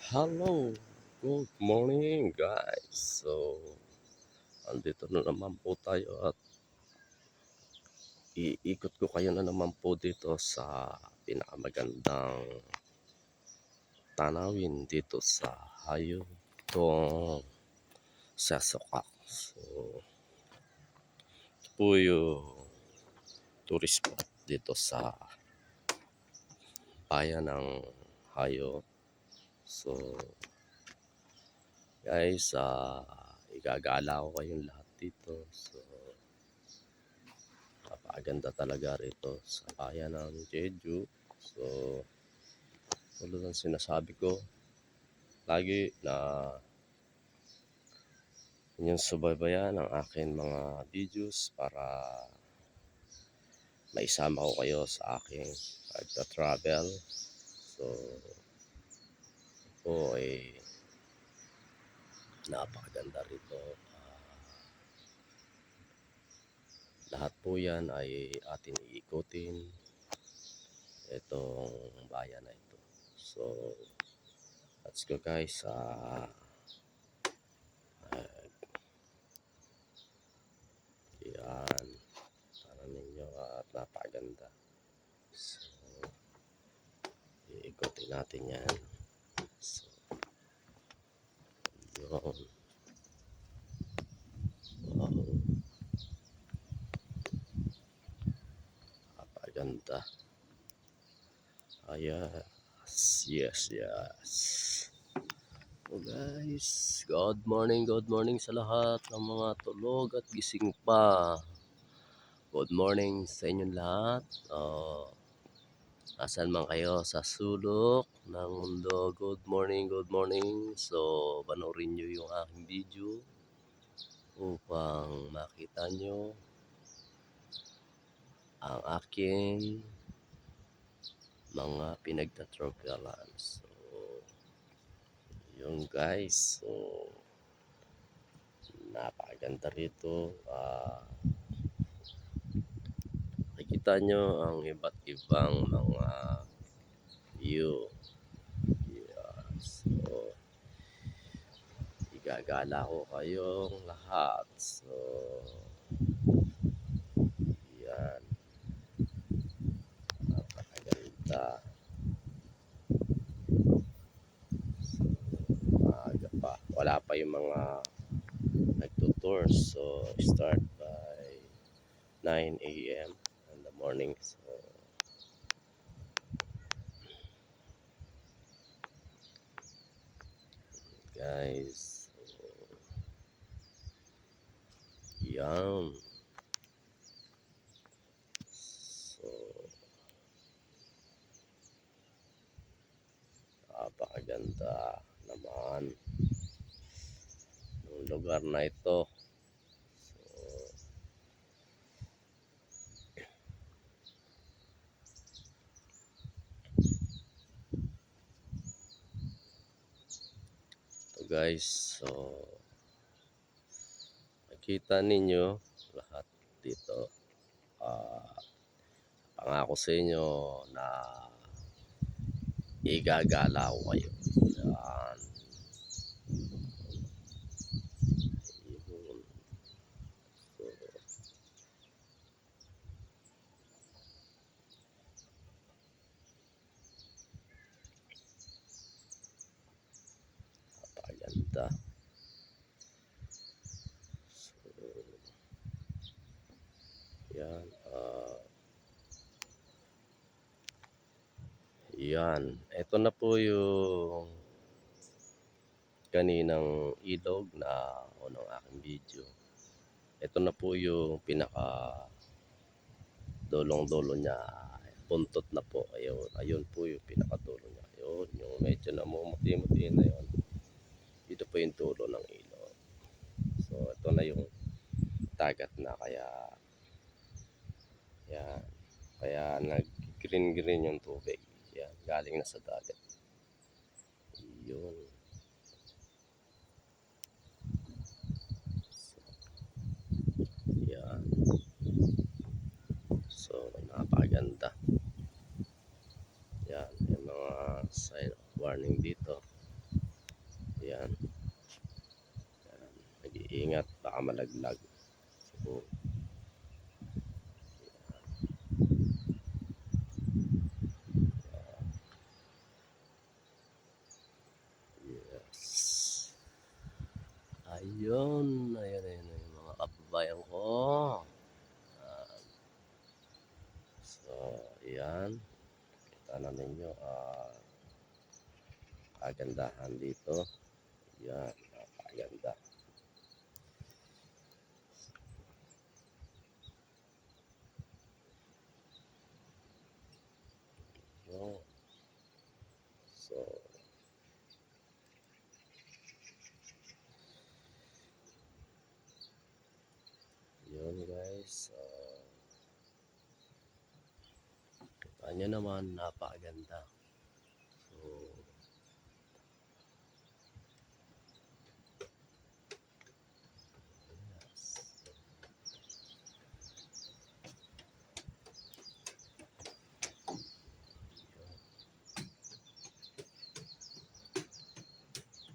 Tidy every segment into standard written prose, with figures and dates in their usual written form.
Hello, good morning guys. Andito na naman po tayo at iikot ko kayo na naman po dito sa pinakamagandang tanawin dito sa Hayo, itong Sasokak. Ito po yung tourist spot dito sa bayan ng Hayo. So, guys, igagala ko kayong lahat dito. So, napakaganda talaga rito sa bayan ng Jeju. So, tulad ng sinasabi ko lagi na inyong subaybayan ang akin mga videos para maisama ko kayo sa aking pagta-travel. So, ito ay napakaganda rito. Lahat po yan ay atin iikutin itong bayan na ito. So, let's go guys. Yan. Para ninyo at napakaganda. So, iikutin natin yan. So, yun. Wow. Napakaganda. Yes. So guys, good morning sa lahat ng mga tulog at gising pa. Good morning sa inyong lahat. Asan man kayo sa sulok ng mundo, good morning. So, panoorin nyo yung aking video upang makita nyo ang aking mga pinagtatropalan. So, yun guys. So, napakaganda rito. Makikita nyo ang iba't ibang mga view. Yeah. So, igagala ko kayong lahat. So, yan. Napakaganda. So, maaga pa. Wala pa yung mga nagtutour. So, start by 9 a.m. in the morning. So, guys. So, yan. So, napakaganda naman ng lugar na ito. So guys, so makita ninyo lahat dito. Pangako sa inyo na igagala ko kayo. Yan. Yun. So, napakaganda. So, yan. Yan. Ito na po yung kaninang ilog na unang aking video. Ito na po yung pinaka dolong-dulo niya. Puntot na po. Ayun po yung pinakadulo niya. Ayun, yung medyo namumuti-muti na yun. Dito po yung dulo ng ilog. So, ito na yung dagat na kaya yan. Kaya nag-green yung tubig. Yan, galing na sa dagat. Yun. Yan. So, napakaganda. Yan, yung mga sign of warning dito. Ayan. Ayan. Mag-iingat, baka malaglag. So, yes. Ayun, ayun, ayun, ayun mga kababayan ko. So, ayan. Kita na ninyo, kagandahan dito. Ayan, napakaganda. Yun. So, yun guys. Kita nyo naman, napakaganda. So, yes.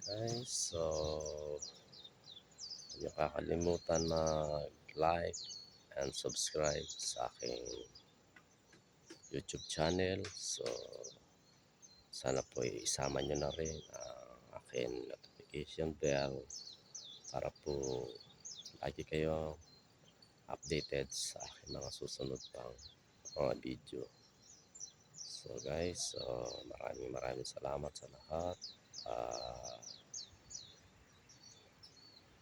Guys, so huwag niyo kakalimutan mag-like and subscribe sa aking YouTube channel. So, sana po isama nyo na rin ang aking notification bell para po lagi kayo updated sa aking mga susunod pang mga video. So guys, maraming salamat sa lahat. Uh,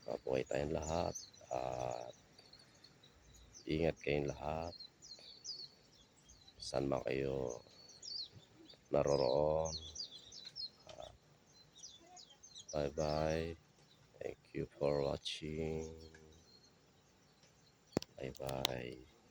Mabuhay tayong lahat. At ingat kayong lahat. Saan man kayo naroroon. Bye bye. Thank you for watching. Bye bye.